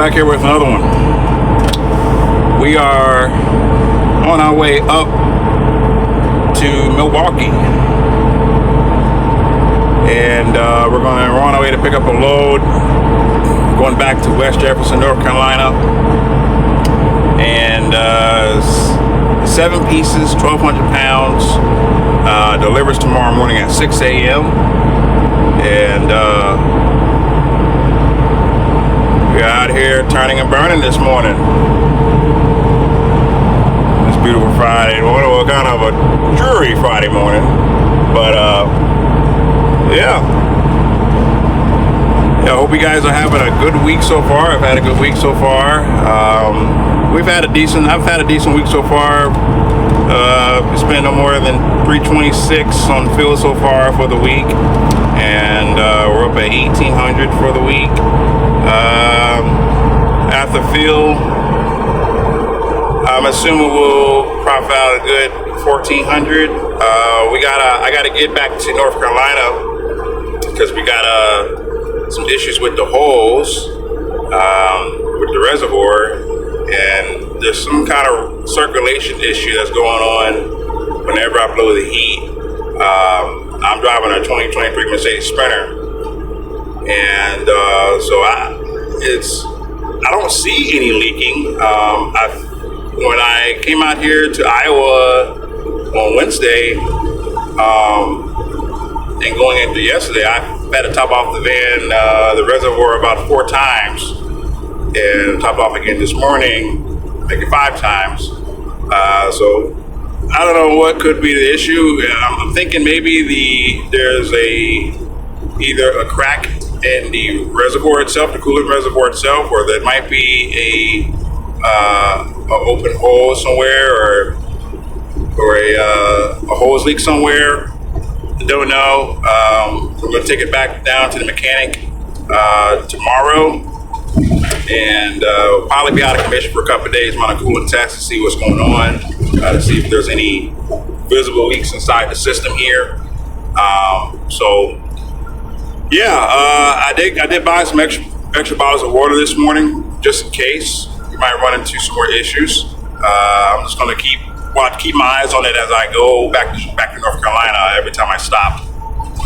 back here with another one. We are on our way up to Milwaukee, and we're on our way to pick up a load, going back to West Jefferson, North Carolina, and 7 pieces, 1,200 pounds, delivers tomorrow morning at 6 a.m. and we're out here turning and burning this morning. This beautiful Friday, well, kind of a dreary Friday morning, but yeah. I hope you guys are having a good week so far. I've had a good week so far. I've had a decent week so far. Spent no more than 326 on fuel so far for the week, and we're up at 1,800 for the week. After fuel, I'm assuming we'll profit out a good 1,400. I gotta get back to North Carolina because we got some issues with the hose, with the reservoir, and there's some kind of circulation issue that's going on whenever I blow the heat. I'm driving a 2023 Mercedes Sprinter, and so I don't see any leaking. When I came out here to Iowa on Wednesday, and going into yesterday, I had to top off the van, the reservoir about 4 times, and top off again this morning, maybe 5 times. So I don't know what could be the issue. I'm thinking maybe there's either a crack in the reservoir itself, the coolant reservoir itself, or there might be a open hole somewhere, or a hose leak somewhere. I don't know. We're going to take it back down to the mechanic tomorrow, and we'll probably be out of commission for a couple of days, run a coolant test to see what's going on, to see if there's any visible leaks inside the system here. So yeah, I did buy some extra bottles of water this morning, just in case we might run into some more issues. I'm just going to keep my eyes on it as I go back to North Carolina every time I stop,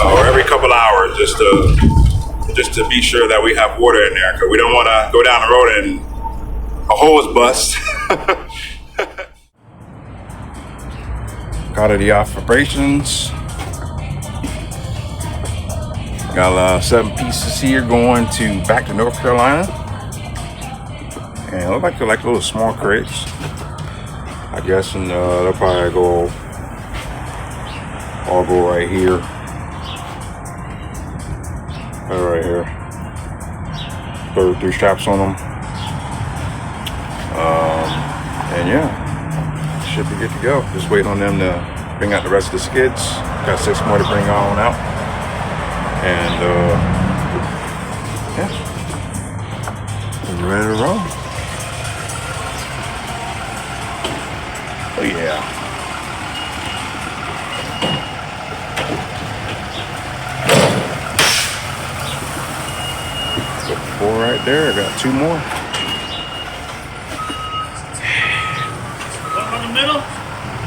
or every couple hours, just to be sure that we have water in there, because we don't want to go down the road and a hose bust. Got the operations. Got 7 pieces here going back to North Carolina, and it look like they're like little small crates, I guess, and they'll probably go right here. Right here. 33 straps on them. And yeah, should be good to go. Just waiting on them to bring out the rest of the skids. Got 6 more to bring on out. And yeah, we're ready to roll. Oh yeah. Got 4 right there. I got 2 more. One in the middle?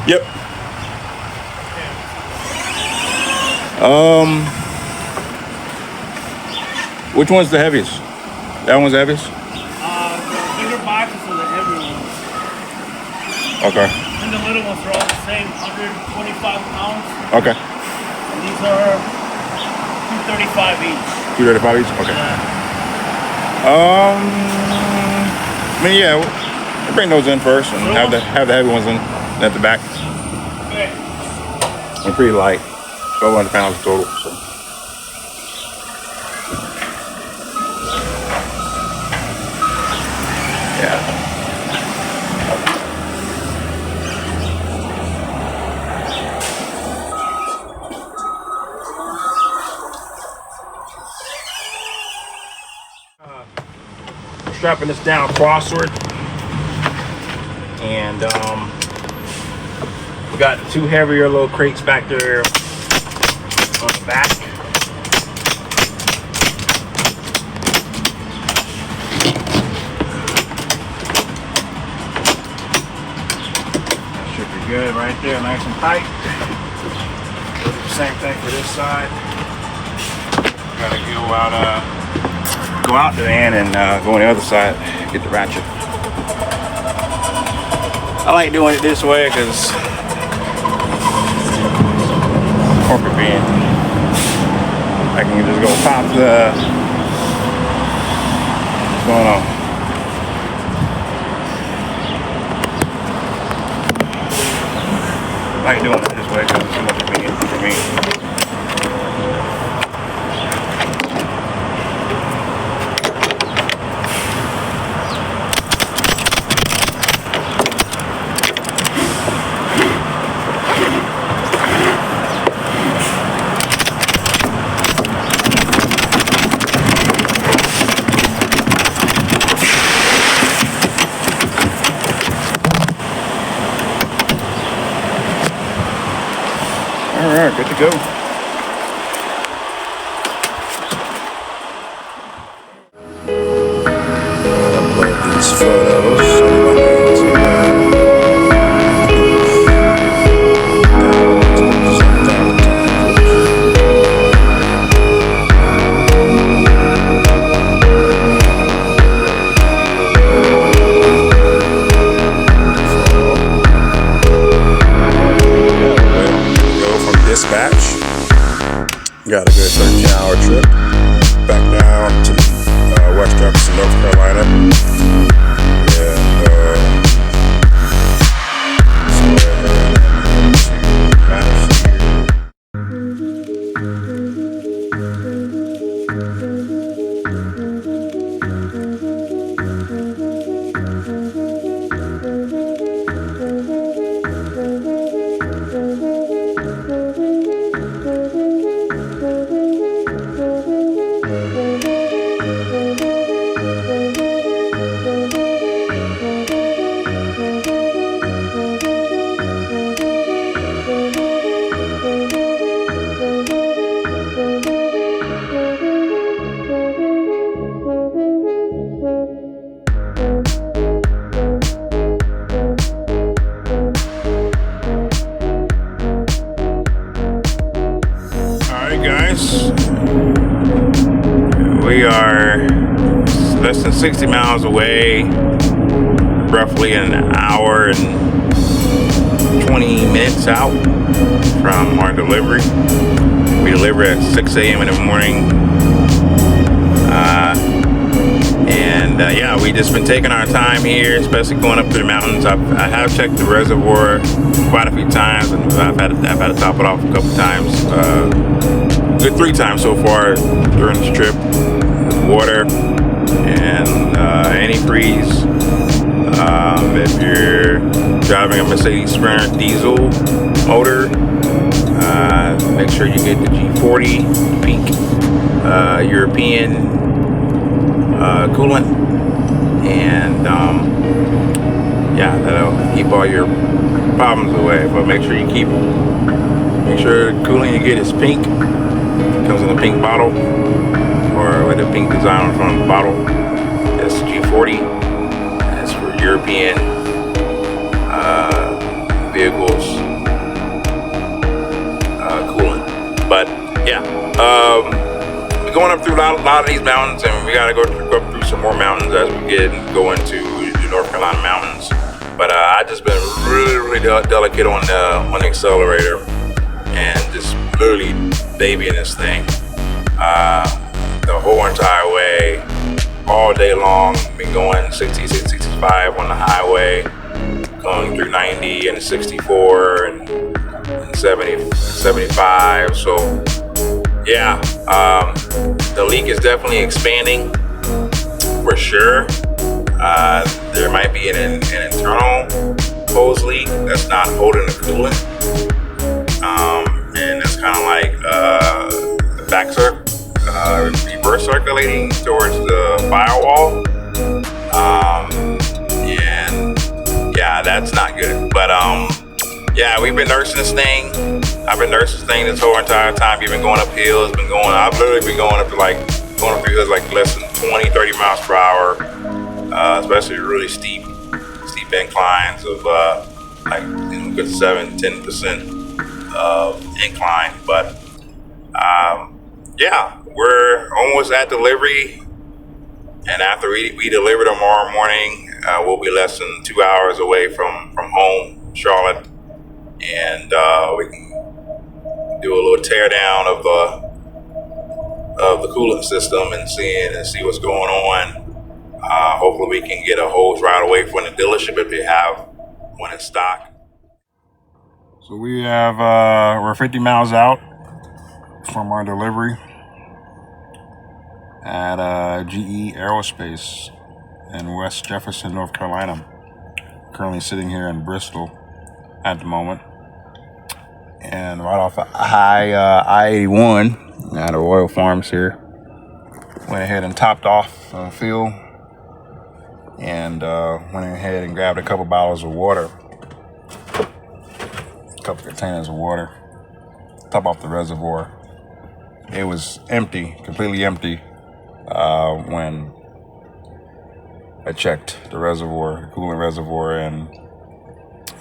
Yep. Which one's the heaviest? That one's the heaviest? The bigger boxes are the heavy ones. Okay. And the little ones are all the same, 125 pounds. Okay. And these are 235 each. 235 each? Okay. Yeah. I mean, yeah, we'll bring those in first and have the heavy ones in at the back. Okay. They're pretty light, 1,200 pounds total. So. Yeah. Strapping this down crossward, and we got 2 heavier little crates back there on the back. good right there, nice and tight. We'll do the same thing for this side. Gotta go out the van and go on the other side, get the ratchet. I like doing it this way because corporate van, I can just go pop the, what's going on? I like doing it this way because it's more convenient for me. Alright, good to go. Upload these photos. Dispatch. Got a good 13-hour trip back down to West Jefferson, North Carolina. We are less than 60 miles away, roughly an hour and 20 minutes out from our delivery. We deliver at 6 a.m. in the morning. Yeah, we just been taking our time here, especially going up through the mountains. I have checked the reservoir quite a few times, and I've had to top it off a couple times. Good 3 times so far during this trip. Water and antifreeze. If you're driving a Mercedes Sprinter diesel motor, make sure you get the G40 pink European coolant, and yeah, that'll keep all your problems away. But make sure the coolant you get is pink. It comes in a pink bottle, or with a pink design on the front of the bottle. That's G40. That's for European vehicles coolant. But yeah, we're going up through a lot of these mountains, and we gotta go up through some more mountains as we go into the North Carolina mountains. But I just been really delicate on the accelerator and just literally babying this thing. The whole entire way, all day long. Been going 60, 65 on the highway, going through 90 and 64 and 70, 75. So yeah, the leak is definitely expanding for sure. There might be an internal hose leak that's not holding the coolant, and it's kind of like the back reverse circulating towards the firewall, and yeah, that's not good. But yeah, we've been nursing this thing. I've been nursing this thing this whole entire time. You've been going up hills. I've literally been going up through hills like less than 20, 30 miles per hour, especially really steep inclines of like good 7-10% incline. But yeah, we're almost at delivery. And after we deliver tomorrow morning, we'll be less than 2 hours away from home, Charlotte, and we can do a little tear down of the coolant system and see what's going on. Hopefully, we can get a hose right away from the dealership if they have one in stock. So we're 50 miles out from our delivery at GE Aerospace in West Jefferson, North Carolina. Currently sitting here in Bristol at the moment. And right off I-81 at Royal Farms here. Went ahead and topped off on fuel and went ahead and grabbed a couple bottles of water, a couple containers of water, top off the reservoir. It was empty, completely empty. When I checked the reservoir, the coolant reservoir, and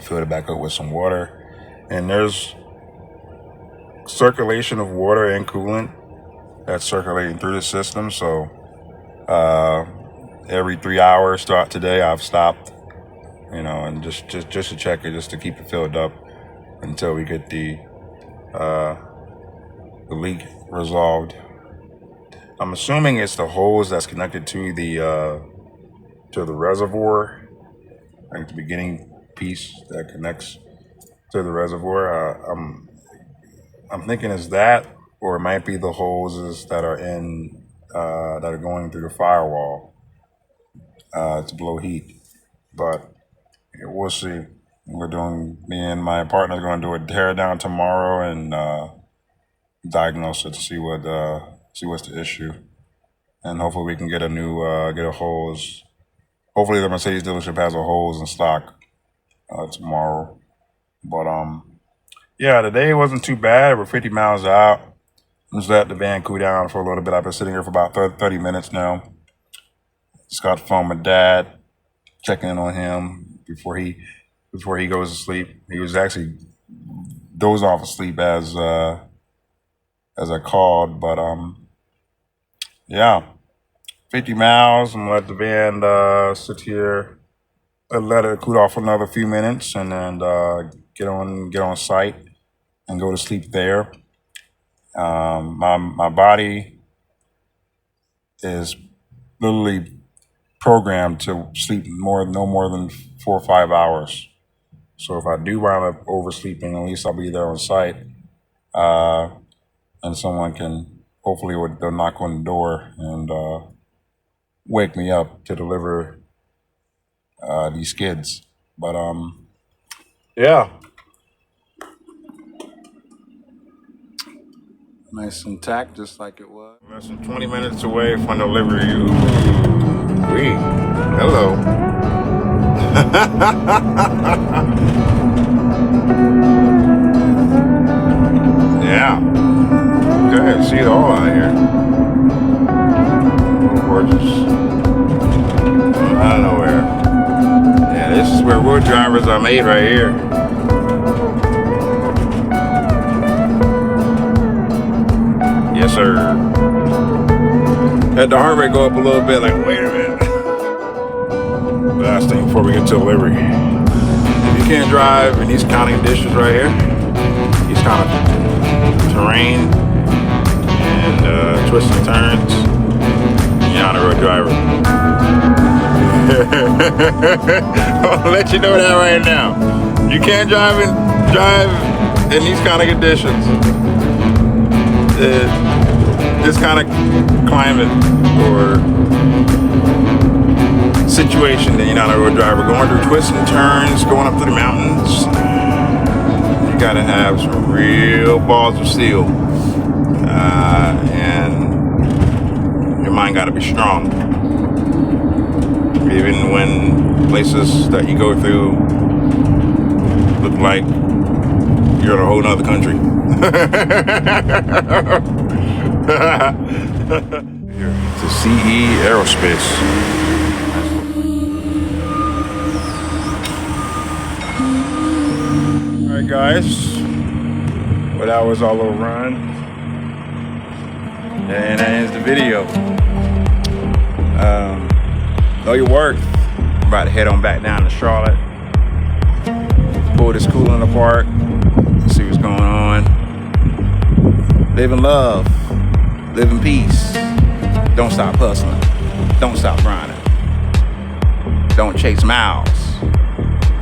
filled it back up with some water. And there's circulation of water and coolant that's circulating through the system. So every 3 hours throughout today, I've stopped, and just to check it, just to keep it filled up until we get the leak resolved. I'm assuming it's the hose that's connected to the reservoir, like the beginning piece that connects to the reservoir. I'm thinking it's that, or it might be the hoses that are going through the firewall to blow heat. But we'll see. Me and my partner are going to do a tear down tomorrow and diagnose it to see what's the issue, and hopefully we can get a hose. Hopefully the Mercedes dealership has a hose in stock tomorrow. But yeah, the day wasn't too bad. We're 50 miles out. Just let the van cool down for a little bit. I've been sitting here for about 30 minutes now. Just got the phone with Dad, checking in on him before he goes to sleep. He was actually dozed off asleep as I called, but yeah, 50 miles. I'm gonna let the van sit here, let it cool off for another few minutes, and then get on site and go to sleep there. My body is literally programmed to sleep no more than 4 or 5 hours. So if I do wind up oversleeping, at least I'll be there on site, and someone can hopefully they'll knock on the door and wake me up to deliver these skids. But yeah, nice and intact, just like it was. Less than 20 minutes away from delivery. Hello. Yeah. Okay, see it all out here. Gorgeous. Out of nowhere. Yeah, this is where road drivers are made right here. Yes, sir. Had the heart rate go up a little bit, like, wait a minute. Last thing before we get to delivery. If you can't drive in these kind of conditions right here, these kind of terrain and twists and turns, you're not a road driver. I'll let you know that right now. You can't drive in these kind of conditions. This kind of climate or situation, then you're not a road driver. Going through twists and turns, going up to the mountains, you gotta have some real balls of steel, and your mind gotta be strong. Even when places that you go through look like you're in a whole nother country. Here to CE Aerospace. guys. But that was our little run. And that ends the video. Know your worth. I'm about to head on back down to Charlotte. Pull this cool in the park. See what's going on. Live in love. Live in peace. Don't stop hustling. Don't stop grinding. Don't chase miles.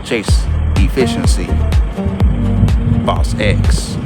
Chase efficiency. Boss X.